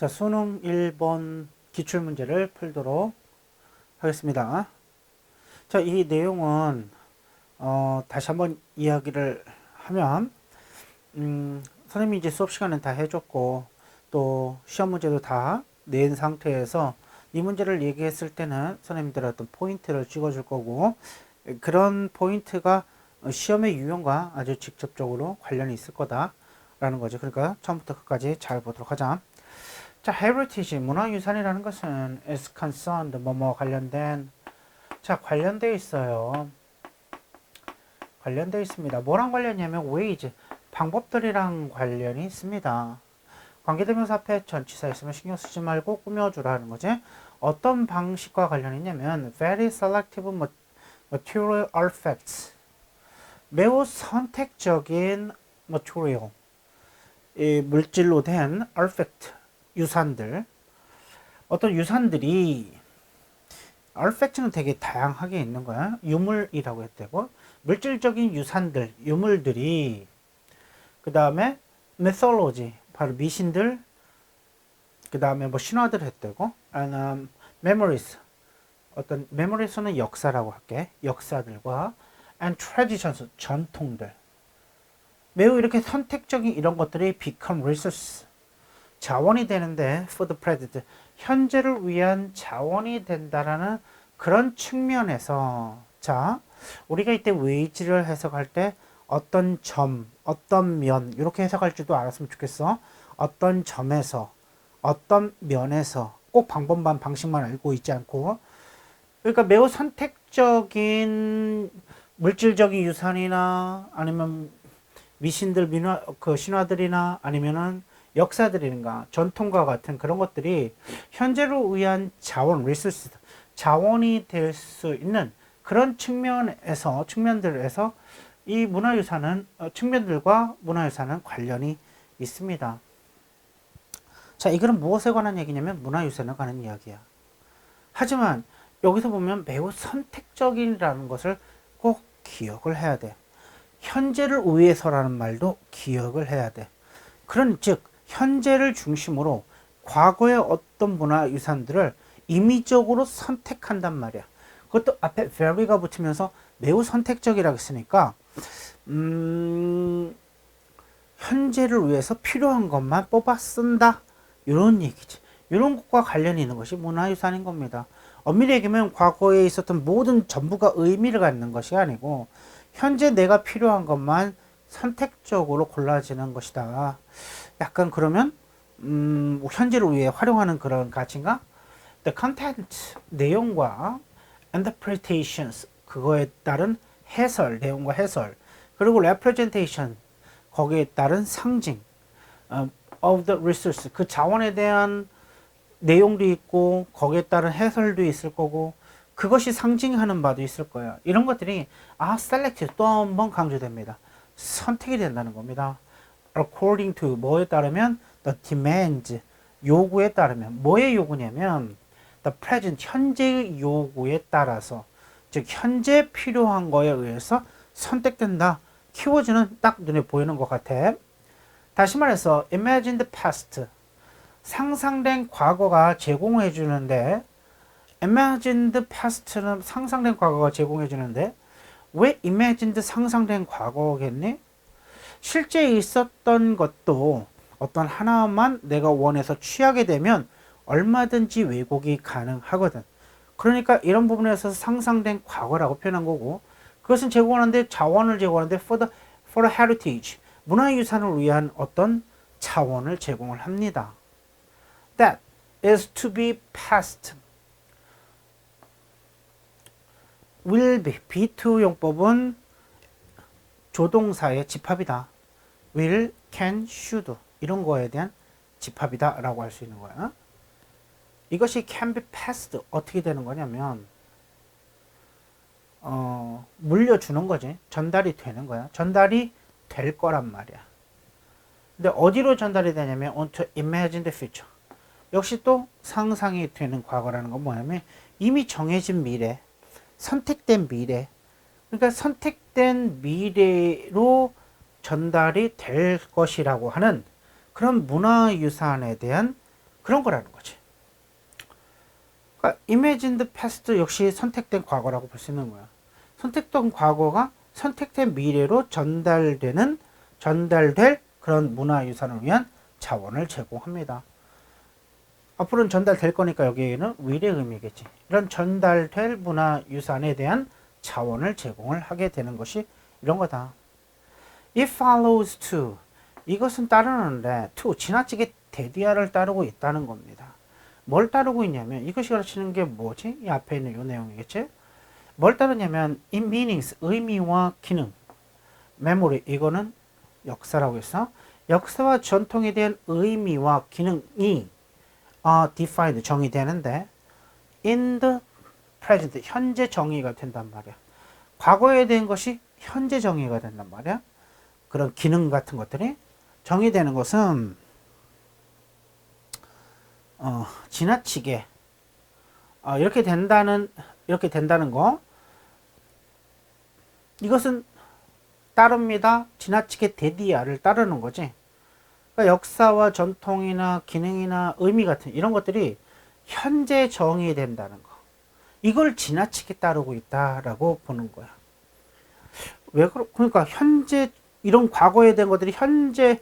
자, 수능 1번 기출문제를 풀도록 하겠습니다. 자, 이 내용은 다시 한번 이야기를 하면 선생님이 이제 수업 시간은 다 해줬고 또 시험 문제도 다 낸 상태에서 이 문제를 얘기했을 때는 선생님들 어떤 포인트를 찍어줄 거고 그런 포인트가 시험의 유형과 아주 직접적으로 관련이 있을 거다라는 거죠. 그러니까 처음부터 끝까지 잘 보도록 하자. 자, heritage 문화유산이라는 것은 is concerned 뭐뭐 관련된, 자, 관련되어 있어요. 관련되어 있습니다. 뭐랑 관련이냐면 ways 방법들이랑 관련이 있습니다. 관계대명사 앞에 전치사 있으면 신경 쓰지 말고 꾸며주라는 거지. 어떤 방식과 관련이 있냐면 very selective material artifacts 매우 선택적인 material 이 물질로 된 artifact 유산들, 어떤 유산들이 artifact는 되게 다양하게 있는 거야. 유물이라고 했대고 물질적인 유산들, 유물들이 그 다음에 mythology 바로 미신들, 그 다음에 뭐 신화들 했대고 and memories 어떤 memories는 역사라고 할게. 역사들과 and traditions 전통들 매우 이렇게 선택적인 이런 것들이 become resource 자원이 되는데 for the present 현재를 위한 자원이 된다라는 그런 측면에서 자 우리가 이때 wage를 해석할 때 어떤 점, 어떤 면 이렇게 해석할 줄도 알았으면 좋겠어. 어떤 점에서, 어떤 면에서 꼭 방법만 방식만 알고 있지 않고 그러니까 매우 선택적인 물질적인 유산이나 아니면 미신들, 민화, 그 신화들이나 아니면은 역사들인가 전통과 같은 그런 것들이 현재를 위한 자원, 리소스, 자원이 될 수 있는 그런 측면들에서 이 문화유산은 측면들과 문화유산은 관련이 있습니다. 자, 이거는 무엇에 관한 얘기냐면 문화유산에 관한 이야기야. 하지만 여기서 보면 매우 선택적이라는 것을 꼭 기억을 해야 돼. 현재를 위해서라는 말도 기억을 해야 돼. 그런 즉 현재를 중심으로 과거의 어떤 문화유산들을 임의적으로 선택한단 말이야. 그것도 앞에 very가 붙으면서 매우 선택적이라고 했으니까 현재를 위해서 필요한 것만 뽑아 쓴다 이런 얘기지. 이런 것과 관련이 있는 것이 문화유산인 겁니다. 엄밀히 얘기하면 과거에 있었던 모든 전부가 의미를 갖는 것이 아니고 현재 내가 필요한 것만 선택적으로 골라지는 것이다. 약간 그러면 현재를 위해 활용하는 그런 가치인가? The content 내용과 interpretations 그거에 따른 해설, 내용과 해설 그리고 representation 거기에 따른 상징 of the resource 그 자원에 대한 내용도 있고 거기에 따른 해설도 있을 거고 그것이 상징하는 바도 있을 거야. 이런 것들이 select 또 한 번 강조됩니다. 선택이 된다는 겁니다. according to 뭐에 따르면 the demands 요구에 따르면 뭐의 요구냐면 the present 현재의 요구에 따라서 즉 현재 필요한 거에 의해서 선택된다. 키워드는 딱 눈에 보이는 것 같아. 다시 말해서 imagined past 상상된 과거가 제공해 주는데 imagined past는 상상된 과거가 제공해 주는데 왜 imagined 상상된 과거겠니? 실제 있었던 것도 어떤 하나만 내가 원해서 취하게 되면 얼마든지 왜곡이 가능하거든. 그러니까 이런 부분에서 상상된 과거라고 표현한 거고 그것은 제공하는데 자원을 제공하는데 for the heritage 문화유산을 위한 어떤 자원을 제공을 합니다. That is to be passed will be be2 용법은 조동사의 집합이다. will, can, should 이런 거에 대한 집합이다 라고 할 수 있는 거야. 이것이 can be passed 어떻게 되는 거냐면 물려주는 거지. 전달이 되는 거야. 전달이 될 거란 말이야. 근데 어디로 전달이 되냐면 onto imagined future 역시 또 상상이 되는 과거라는 건 뭐냐면 이미 정해진 미래 선택된 미래 그러니까 선택된 미래로 전달이 될 것이라고 하는 그런 문화유산에 대한 그런 거라는 거지. 그러니까 imagined past 역시 선택된 과거라고 볼 수 있는 거야. 선택된 과거가 선택된 미래로 전달될 그런 문화유산을 위한 자원을 제공합니다. 앞으로는 전달될 거니까 여기에는 will의 의미겠지. 이런 전달될 문화유산에 대한 자원을 제공을 하게 되는 것이 이런 거다. It follows to. 이것은 따르는데 to 지나치게 대디아를 따르고 있다는 겁니다. 뭘 따르고 있냐면 이것이 가르치는 게 뭐지? 이 앞에 있는 이 내용이겠지? 뭘 따르냐면 in meanings 의미와 기능. memory 이거는 역사라고 했어. 역사와 전통에 대한 의미와 기능이 defined 정의되는데 in the present 현재 정의가 된단 말이야. 과거에 대한 것이 현재 정의가 된단 말이야. 그런 기능 같은 것들이 정의되는 것은 지나치게 이렇게 된다는 거 이것은 따릅니다. 지나치게 대디아를 따르는 거지. 그러니까 역사와 전통이나 기능이나 의미 같은 이런 것들이 현재 정의된다는 거. 이걸 지나치게 따르고 있다라고 보는 거야. 그러니까 현재 이런 과거에 대한 것들이 현재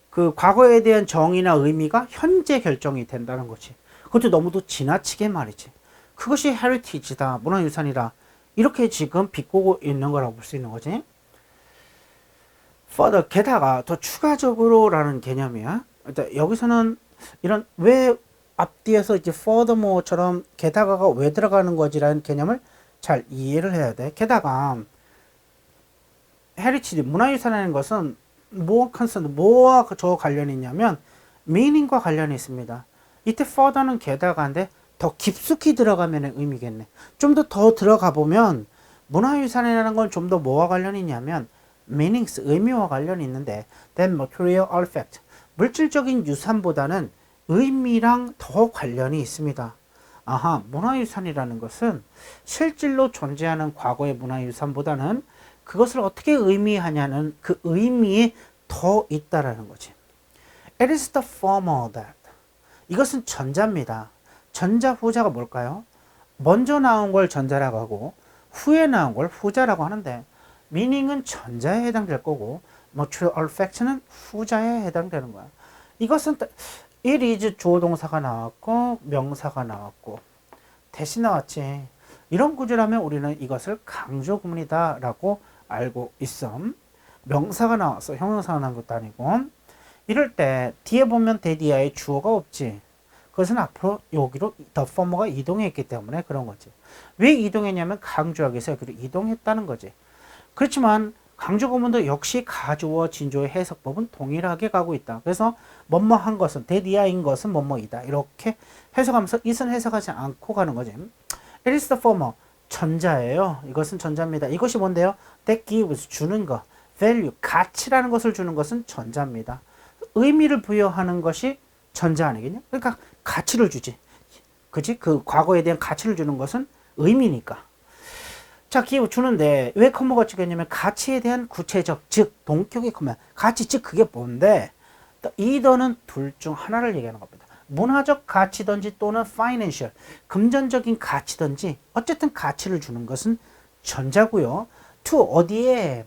그 과거에 대한 정의나 의미가 현재 결정이 된다는 거지. 그것도 너무도 지나치게 말이지. 그것이 헤리티지다, 문화유산이다. 이렇게 지금 비꼬고 있는 거라고 볼 수 있는 거지. further, 게다가 더 추가적으로라는 개념이야. 여기서는 이런 왜 앞뒤에서 이제 furthermore처럼 게다가가 왜 들어가는 거지라는 개념을 잘 이해를 해야 돼. 게다가 헤리티지 문화유산이라는 것은 뭐와 저 관련이 있냐면 meaning과 관련이 있습니다. 이때 further는 게다가인데 더 깊숙이 들어가면 의미겠네. 좀 더 들어가 보면 문화유산이라는 건 좀 더 뭐와 관련이 있냐면 meanings 의미와 관련이 있는데 than material artifact 물질적인 유산보다는 의미랑 더 관련이 있습니다. 아하, 문화유산이라는 것은 실질로 존재하는 과거의 문화유산보다는 그것을 어떻게 의미하냐는 그 의미에 더 있다라는 거지. It is the former that. 이것은 전자입니다. 전자 후자가 뭘까요? 먼저 나온 걸 전자라고 하고 후에 나온 걸 후자라고 하는데 meaning은 전자에 해당될 거고 material artifact는 후자에 해당되는 거야. 이것은 it is 주어 동사가 나왔고 명사가 나왔고 대신 나왔지. 이런 구조라면 우리는 이것을 강조 구문이다 라고 알고 있어. 명사가 나왔어. 형용사가 나온 것도 아니고. 이럴 때 뒤에 보면 대디아에 주어가 없지. 그것은 앞으로 여기로 the former가 이동했기 때문에 그런 거지. 왜 이동했냐면 강조하기 위해서 여기로 이동했다는 거지. 그렇지만 강조 구문도 역시 가주어 진조의 해석법은 동일하게 가고 있다. 그래서 뭐뭐한 것은 대디아인 것은 뭐뭐이다. 이렇게 해석하면서 it은 해석하지 않고 가는 거지. It is the former. 전자예요. 이것은 전자입니다. 이것이 뭔데요? That gives 주는 것. value 가치라는 것을 주는 것은 전자입니다. 의미를 부여하는 것이 전자 아니겠냐? 그러니까 가치를 주지. 그지? 그 과거에 대한 가치를 주는 것은 의미니까. 자, give 주는데 왜 커머가 찍혔냐면 가치에 대한 구체적, 즉 동격의 커머. 가치 즉 그게 뭔데? either는 둘 중 하나를 얘기하는 겁니다. 문화적 가치든지 또는 financial, 금전적인 가치든지 어쨌든 가치를 주는 것은 전자고요. to 어디에?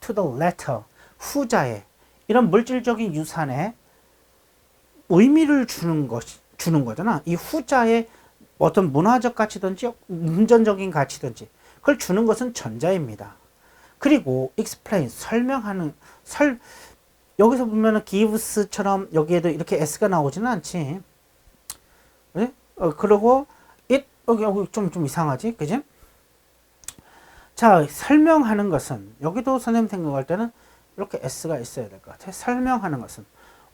to the latter, 후자에 이런 물질적인 유산에 의미를 주는 거잖아. 이 후자에 어떤 문화적 가치든지 금전적인 가치든지 그걸 주는 것은 전자입니다. 그리고 explain, 설명하는 여기서 보면은 gives처럼 여기에도 이렇게 s가 나오지는 않지. 그래? 그리고 it 여기 좀 이상하지, 그지? 자, 설명하는 것은 여기도 선생님 생각할 때는 이렇게 s가 있어야 될 것 같아. 설명하는 것은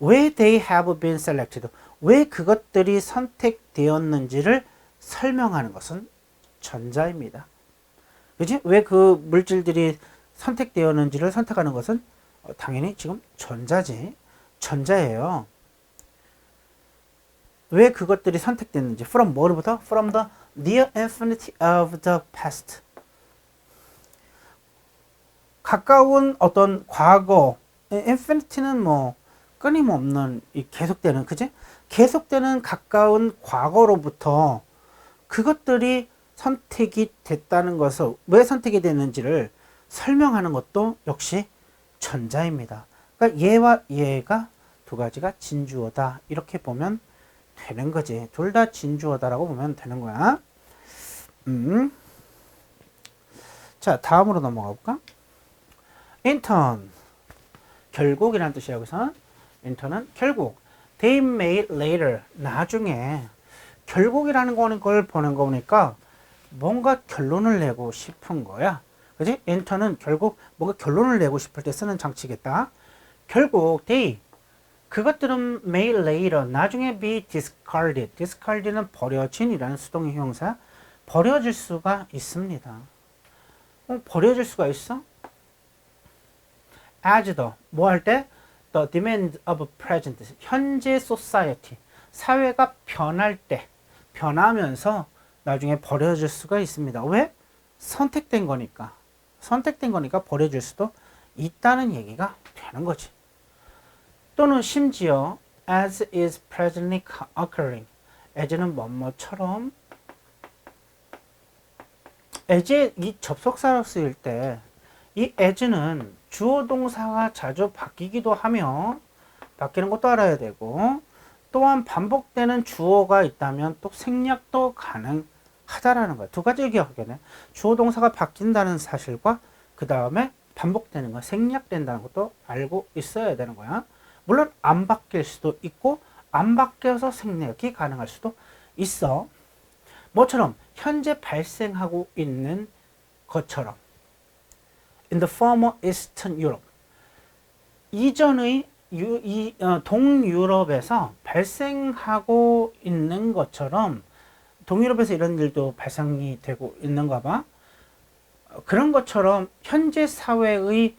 왜 they have been selected, 왜 그것들이 선택되었는지를 설명하는 것은 전자입니다. 그지? 왜 그 물질들이 선택되었는지를 선택하는 것은 당연히 지금 전자지. 전자예요. 왜 그것들이 선택됐는지. From 뭐로부터? From the near infinity of the past. 가까운 어떤 과거. infinity는 뭐 끊임없는 이 계속되는, 그지? 계속되는 가까운 과거로부터 그것들이 선택이 됐다는 것을, 왜 선택이 됐는지를 설명하는 것도 역시 전자입니다. 그러니까 얘와 얘가 두 가지가 진주어다. 이렇게 보면 되는 거지. 둘 다 진주어다라고 보면 되는 거야. 자, 다음으로 넘어가 볼까? intern. 결국이라는 뜻이야, 여기서. intern은 결국. they made later. 나중에. 결국이라는 거는 걸 보는 거 보니까 뭔가 결론을 내고 싶은 거야. 그지? intern은 결국 뭔가 결론을 내고 싶을 때 쓰는 장치겠다. 결국 they. 그것들은 made later. 나중에 be discarded. discarded는 버려진이라는 수동의 형사. 버려질 수가 있습니다. 버려질 수가 있어? as the, 뭐 할 때? the demand of present, 현재 society, 사회가 변할 때, 변하면서 나중에 버려질 수가 있습니다. 왜? 선택된 거니까. 선택된 거니까 버려질 수도 있다는 얘기가 되는 거지. 또는 심지어 as is presently occurring, as는 뭐뭐처럼, as에 이 접속사로 쓰일 때 이 as는 주어 동사가 자주 바뀌기도 하며 바뀌는 것도 알아야 되고, 또한 반복되는 주어가 있다면 또 생략도 가능하다라는 거야. 두 가지를 기억하게 돼. 주어 동사가 바뀐다는 사실과 그 다음에 반복되는 거, 생략된다는 것도 알고 있어야 되는 거야. 물론 안 바뀔 수도 있고 안 바뀌어서 생략이 가능할 수도 있어. 뭐처럼 현재 발생하고 있는 것처럼 in the former Eastern Europe, 이전의 동유럽에서 발생하고 있는 것처럼, 동유럽에서 이런 일도 발생이 되고 있는가 봐. 그런 것처럼 현재 사회의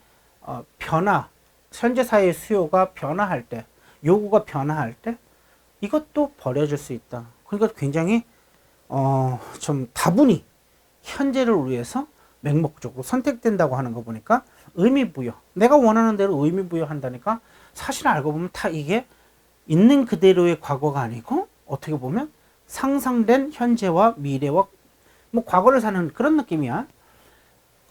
변화, 현재 사회의 수요가 변화할 때, 요구가 변화할 때 이것도 버려질 수 있다. 그러니까 굉장히 좀 다분히 현재를 위해서 맹목적으로 선택된다고 하는 거 보니까 의미부여, 내가 원하는 대로 의미부여한다니까 사실 알고 보면 다 이게 있는 그대로의 과거가 아니고 어떻게 보면 상상된 현재와 미래와 뭐 과거를 사는 그런 느낌이야.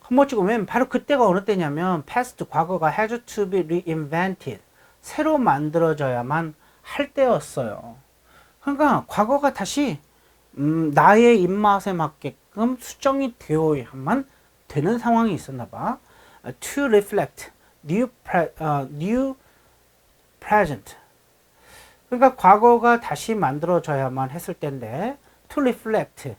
한번 찍으면 바로 그때가 어느 때냐면 past, 과거가 has to be reinvented, 새로 만들어져야만 할 때였어요. 그러니까 과거가 다시 나의 입맛에 맞게끔 수정이 되어야만 되는 상황이 있었나 봐. to reflect new present. 그러니까 과거가 다시 만들어져야만 했을 때인데 to reflect,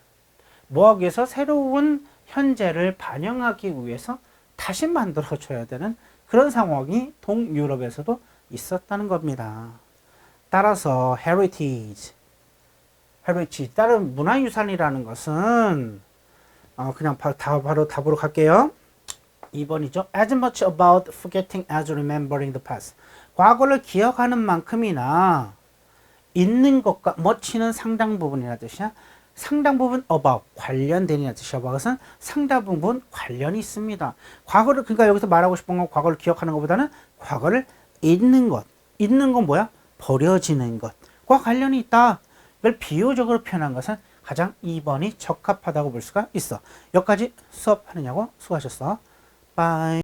뭐하기 위해서? 새로운 현재를 반영하기 위해서 다시 만들어줘야 되는 그런 상황이 동유럽에서도 있었다는 겁니다. 따라서 heritage, 다른 문화유산이라는 것은 그냥 바로 답으로 갈게요. 2번이죠. As much about forgetting as remembering the past. 과거를 기억하는 만큼이나 있는 것과 much는 상당 부분이라는 뜻이야. 상당 부분 about, 관련된이라는 뜻이야. 그것은 상당 부분 관련이 있습니다. 과거를, 그러니까 여기서 말하고 싶은 건 과거를 기억하는 것보다는 과거를 잊는 것. 잊는 건 뭐야? 버려지는 것과 관련이 있다. 이걸 비유적으로 표현한 것은 가장 2번이 적합하다고 볼 수가 있어. 여기까지 수업하느냐고 수고하셨어. 바이.